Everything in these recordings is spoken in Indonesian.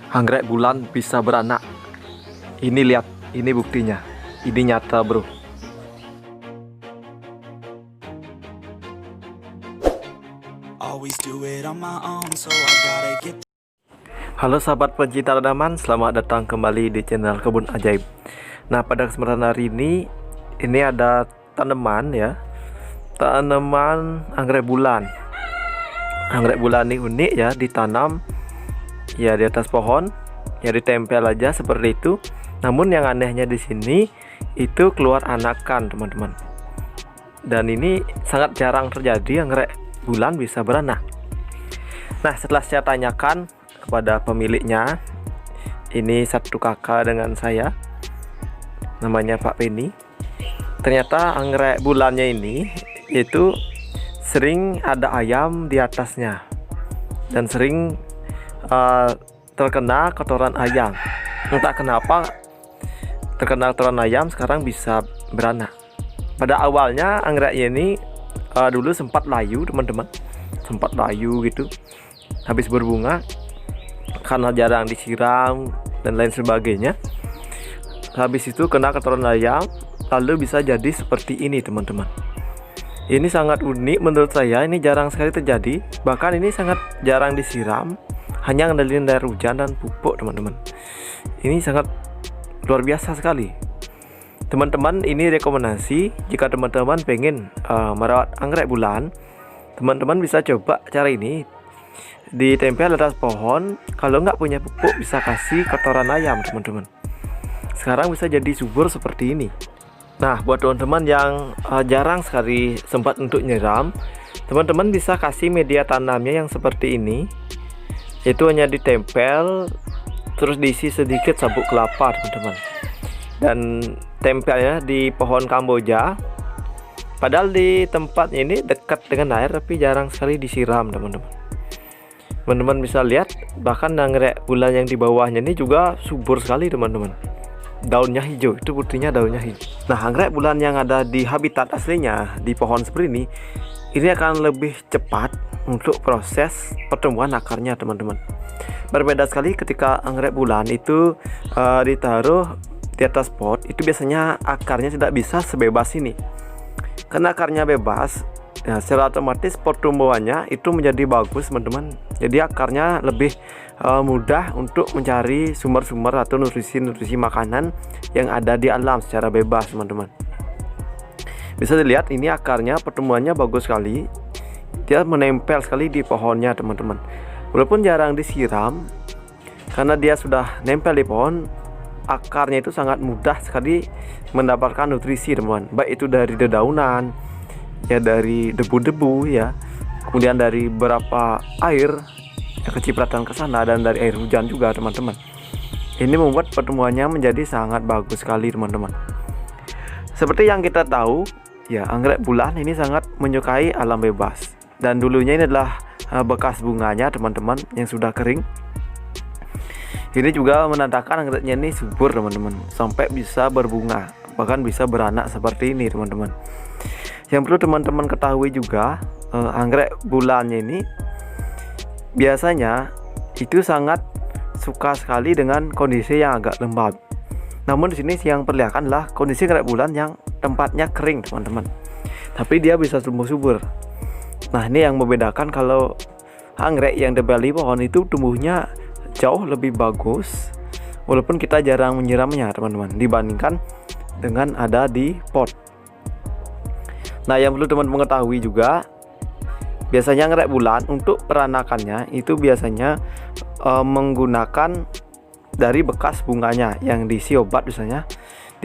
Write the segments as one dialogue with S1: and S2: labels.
S1: Anggrek bulan bisa beranak. Ini lihat, ini buktinya. Ini nyata, bro.
S2: Always do it on my own, so I gotta get.
S1: Halo sahabat pencinta tanaman, selamat datang kembali di channel Kebun Ajaib. Nah, pada kesempatan hari ini ada tanaman ya. Tanaman anggrek bulan. Anggrek bulan ini unik ya, ditanam ya di atas pohon, ya ditempel aja seperti itu. Namun yang anehnya di sini itu keluar anakan, teman-teman. Dan ini sangat jarang terjadi anggrek bulan bisa beranak. Nah, setelah saya tanyakan kepada pemiliknya, ini satu kakak dengan saya, namanya Pak Penny. Ternyata anggrek bulannya ini itu sering ada ayam di atasnya dan sering terkena kotoran ayam. Entah kenapa terkena kotoran ayam sekarang bisa beranak. Pada awalnya anggreknya ini dulu sempat layu, teman-teman, sempat layu gitu, habis berbunga karena jarang disiram dan lain sebagainya. Habis itu kena kotoran ayam, lalu bisa jadi seperti ini, teman-teman. Ini sangat unik menurut saya, ini jarang sekali terjadi. Bahkan ini sangat jarang disiram, hanya ngandelin air hujan dan pupuk, teman-teman. Ini sangat luar biasa sekali. Teman-teman, ini rekomendasi jika teman-teman pengen merawat anggrek bulan, teman-teman bisa coba cara ini. Ditempel atas pohon, kalau nggak punya pupuk bisa kasih kotoran ayam, teman-teman. Sekarang bisa jadi subur seperti ini. Nah, buat teman-teman yang jarang sekali sempat untuk nyiram, teman-teman bisa kasih media tanamnya yang seperti ini. Itu hanya ditempel, terus diisi sedikit sabuk kelapa, teman-teman. Dan tempelnya di pohon kamboja. Padahal di tempat ini dekat dengan air, tapi jarang sekali disiram, teman-teman. Teman-teman bisa lihat, bahkan anggrek bulan yang di bawahnya ini juga subur sekali, teman-teman. Daunnya hijau, itu buktinya daunnya hijau. Nah, anggrek bulan yang ada di habitat aslinya di pohon seperti ini akan lebih cepat untuk proses pertumbuhan akarnya, teman-teman. Berbeda sekali ketika anggrek bulan itu ditaruh di atas pot, itu biasanya akarnya tidak bisa sebebas ini. Karena akarnya bebas, ya, secara otomatis pertumbuhannya itu menjadi bagus, teman-teman. Jadi akarnya lebih mudah untuk mencari sumber-sumber atau nutrisi makanan yang ada di alam secara bebas, teman-teman. Bisa dilihat ini akarnya pertumbuhannya bagus sekali. Dia menempel sekali di pohonnya, teman-teman. Walaupun jarang disiram, karena dia sudah nempel di pohon, akarnya itu sangat mudah sekali mendapatkan nutrisi, teman-teman. Baik itu dari dedaunan, ya dari debu-debu ya, kemudian dari beberapa air yang kecipratan ke sana, dan dari air hujan juga, teman-teman. Ini membuat pertumbuhannya menjadi sangat bagus sekali, teman-teman. Seperti yang kita tahu ya, anggrek bulan ini sangat menyukai alam bebas. Dan dulunya ini adalah bekas bunganya, teman-teman, yang sudah kering. Ini juga menandakan anggreknya ini subur, teman-teman, sampai bisa berbunga, bahkan bisa beranak seperti ini, teman-teman. Yang perlu teman-teman ketahui juga, anggrek bulannya ini biasanya itu sangat suka sekali dengan kondisi yang agak lembab. Namun di sini yang perlihatkan adalah kondisi anggrek bulan yang tempatnya kering, teman-teman. Tapi dia bisa tumbuh subur. Nah, ini yang membedakan kalau anggrek yang di pohon itu tumbuhnya jauh lebih bagus, walaupun kita jarang menyiramnya, teman-teman, dibandingkan dengan ada di pot. Nah, yang perlu teman-teman mengetahui juga, biasanya anggrek bulan untuk peranakannya itu biasanya menggunakan dari bekas bunganya yang diisi obat, misalnya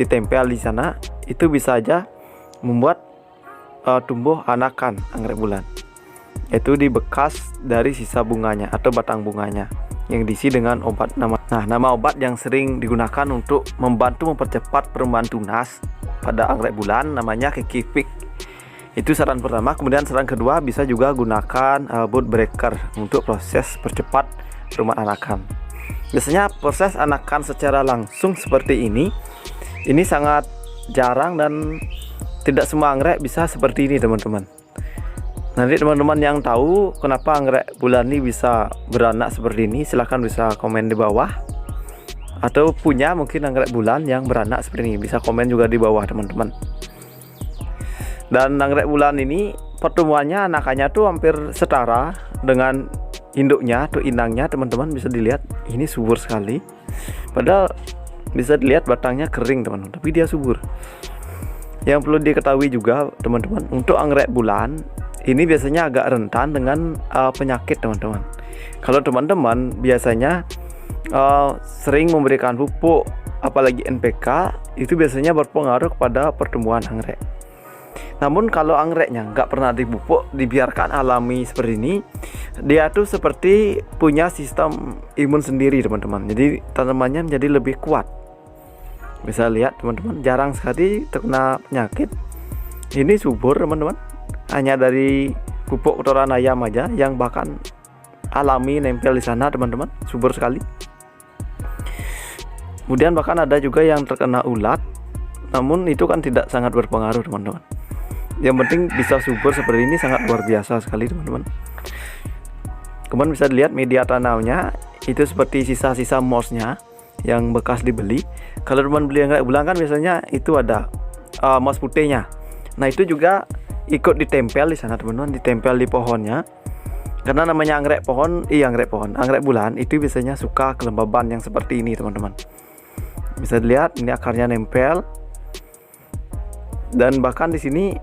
S1: ditempel di sana, itu bisa aja membuat tumbuh anakan anggrek bulan. Itu di bekas dari sisa bunganya atau batang bunganya yang diisi dengan obat. Nama obat yang sering digunakan untuk membantu mempercepat pertumbuhan tunas pada anggrek bulan namanya kekipik. Itu saran pertama. Kemudian saran kedua, bisa juga gunakan bud breaker untuk proses percepat pertumbuhan anakan. Biasanya proses anakan secara langsung seperti ini sangat jarang, dan tidak semua anggrek bisa seperti ini, teman-teman. Nanti teman-teman yang tahu kenapa anggrek bulan ini bisa beranak seperti ini, silahkan bisa komen di bawah. Atau punya mungkin anggrek bulan yang beranak seperti ini, bisa komen juga di bawah teman-teman. Dan anggrek bulan ini pertumbuhannya anakannya tuh hampir setara dengan induknya atau inangnya teman-teman, bisa dilihat ini subur sekali. Padahal bisa dilihat batangnya kering teman-teman, tapi dia subur. Yang perlu diketahui juga teman-teman, untuk anggrek bulan ini biasanya agak rentan dengan penyakit teman-teman. Kalau teman-teman biasanya sering memberikan pupuk, apalagi NPK, itu biasanya berpengaruh kepada pertumbuhan anggrek. Namun kalau anggreknya nggak pernah dipupuk, dibiarkan alami seperti ini, dia tuh seperti punya sistem imun sendiri teman-teman. Jadi tanamannya menjadi lebih kuat. Bisa lihat teman-teman, jarang sekali terkena penyakit. Ini subur teman-teman, hanya dari pupuk kotoran ayam aja yang bahkan alami nempel di sana teman-teman, subur sekali. Kemudian bahkan ada juga yang terkena ulat, namun itu kan tidak sangat berpengaruh teman-teman. Yang penting bisa subur seperti ini sangat luar biasa sekali teman-teman. Kemudian bisa dilihat media tanamnya itu seperti sisa-sisa mossnya yang bekas dibeli. Kalau teman beli anggrek bulan kan biasanya itu ada moss putihnya. Nah itu juga ikut ditempel di sana teman-teman, ditempel di pohonnya. Karena namanya anggrek pohon, anggrek bulan itu biasanya suka kelembaban yang seperti ini teman-teman. Bisa dilihat ini akarnya nempel, dan bahkan di sini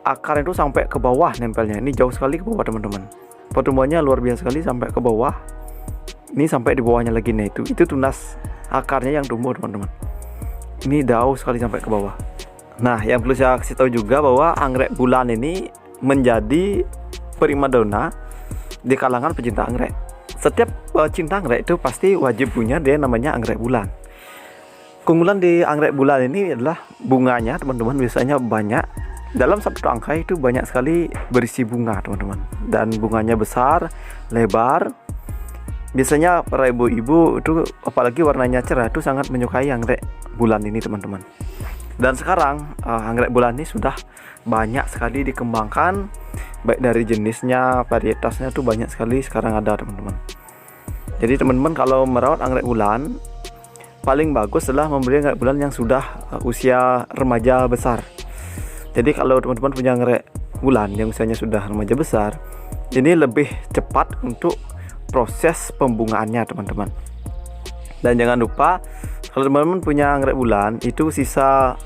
S1: akar itu sampai ke bawah nempelnya. Ini jauh sekali ke bawah teman-teman. Pertumbuhannya luar biasa sekali sampai ke bawah. Ini sampai di bawahnya lagi. Nah itu tunas akarnya yang tumbuh teman-teman. Ini jauh sekali sampai ke bawah. Nah yang perlu saya kasih tahu juga bahwa anggrek bulan ini menjadi primadona di kalangan pecinta anggrek. Setiap pecinta anggrek itu pasti wajib punya dia namanya anggrek bulan. Keunggulan di anggrek bulan ini adalah bunganya teman-teman, biasanya banyak. Dalam satu tangkai itu banyak sekali berisi bunga teman-teman, dan bunganya besar, lebar. Biasanya para ibu-ibu itu apalagi warnanya cerah itu sangat menyukai anggrek bulan ini teman-teman. Dan sekarang anggrek bulan ini sudah banyak sekali dikembangkan, baik dari jenisnya, varietasnya tuh banyak sekali sekarang ada teman-teman. Jadi teman-teman kalau merawat anggrek bulan, paling bagus adalah membeli anggrek bulan yang sudah usia remaja besar. Jadi kalau teman-teman punya anggrek bulan yang usianya sudah remaja besar, ini lebih cepat untuk proses pembungaannya teman-teman. Dan jangan lupa kalau teman-teman punya anggrek bulan, itu sisa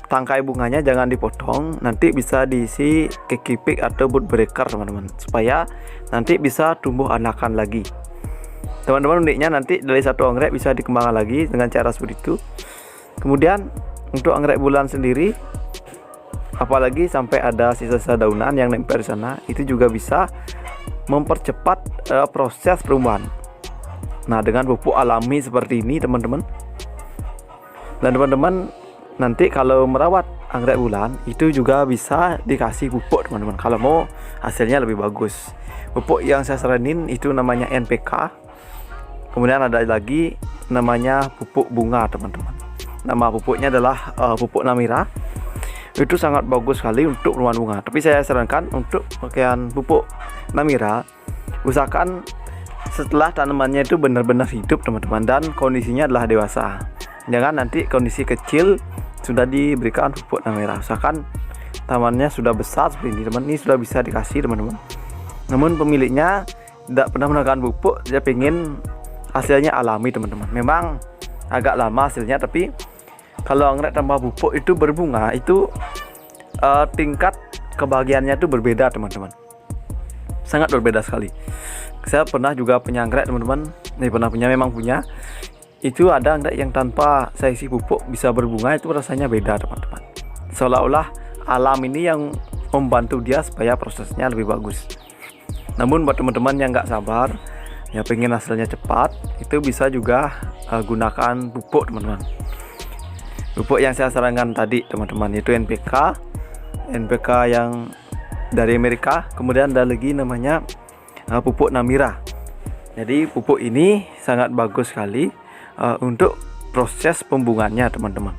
S1: tangkai bunganya jangan dipotong, nanti bisa diisi kekipik atau boot breaker teman-teman, supaya nanti bisa tumbuh anakan lagi. Teman-teman uniknya nanti dari satu anggrek bisa dikembangkan lagi dengan cara seperti itu. Kemudian untuk anggrek bulan sendiri, apalagi sampai ada sisa-sisa daunan yang nempel di sana, itu juga bisa mempercepat proses pertumbuhan. Nah dengan pupuk alami seperti ini teman-teman. Dan teman-teman nanti kalau merawat anggrek bulan itu juga bisa dikasih pupuk teman-teman, kalau mau hasilnya lebih bagus. Pupuk yang saya saranin itu namanya NPK. Kemudian ada lagi namanya pupuk bunga teman-teman. Nama pupuknya adalah pupuk Namira. Itu sangat bagus sekali untuk pertumbuhan bunga. Tapi saya sarankan untuk pakaian pupuk Namira, usahakan setelah tanamannya itu benar-benar hidup teman-teman, dan kondisinya adalah dewasa. Jangan nanti kondisi kecil sudah diberikan pupuk Namira. Usahakan tanamannya sudah besar seperti ini teman, ini sudah bisa dikasih teman-teman. Namun pemiliknya tidak pernah menggunakan pupuk, dia pengen hasilnya alami teman-teman. Memang agak lama hasilnya, tapi kalau anggrek tanpa pupuk itu berbunga itu tingkat kebahagiaannya itu berbeda teman-teman, sangat berbeda sekali. Saya pernah juga punya anggrek teman-teman, memang punya. Itu ada anggrek yang tanpa saya isi pupuk bisa berbunga, itu rasanya beda teman-teman. Seolah-olah alam ini yang membantu dia supaya prosesnya lebih bagus. Namun buat teman-teman yang nggak sabar, ya pengen hasilnya cepat, itu bisa juga gunakan pupuk teman-teman. Pupuk yang saya sarankan tadi teman-teman itu NPK yang dari Amerika. Kemudian ada lagi namanya pupuk Namira. Jadi pupuk ini sangat bagus sekali untuk proses pembungaannya teman-teman.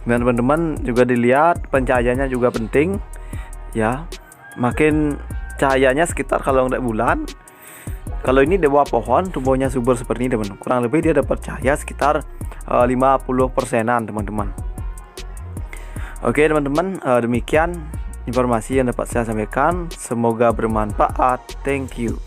S1: Dan teman-teman juga dilihat pencahayaannya juga penting ya. makin cahayanya sekitar, kalau ngeliat bulan, kalau ini di bawah pohon tumbuhnya subur seperti ini teman, kurang lebih dia dapat cahaya sekitar 50%-an teman-teman. Oke teman-teman, demikian informasi yang dapat saya sampaikan, semoga bermanfaat. Thank you.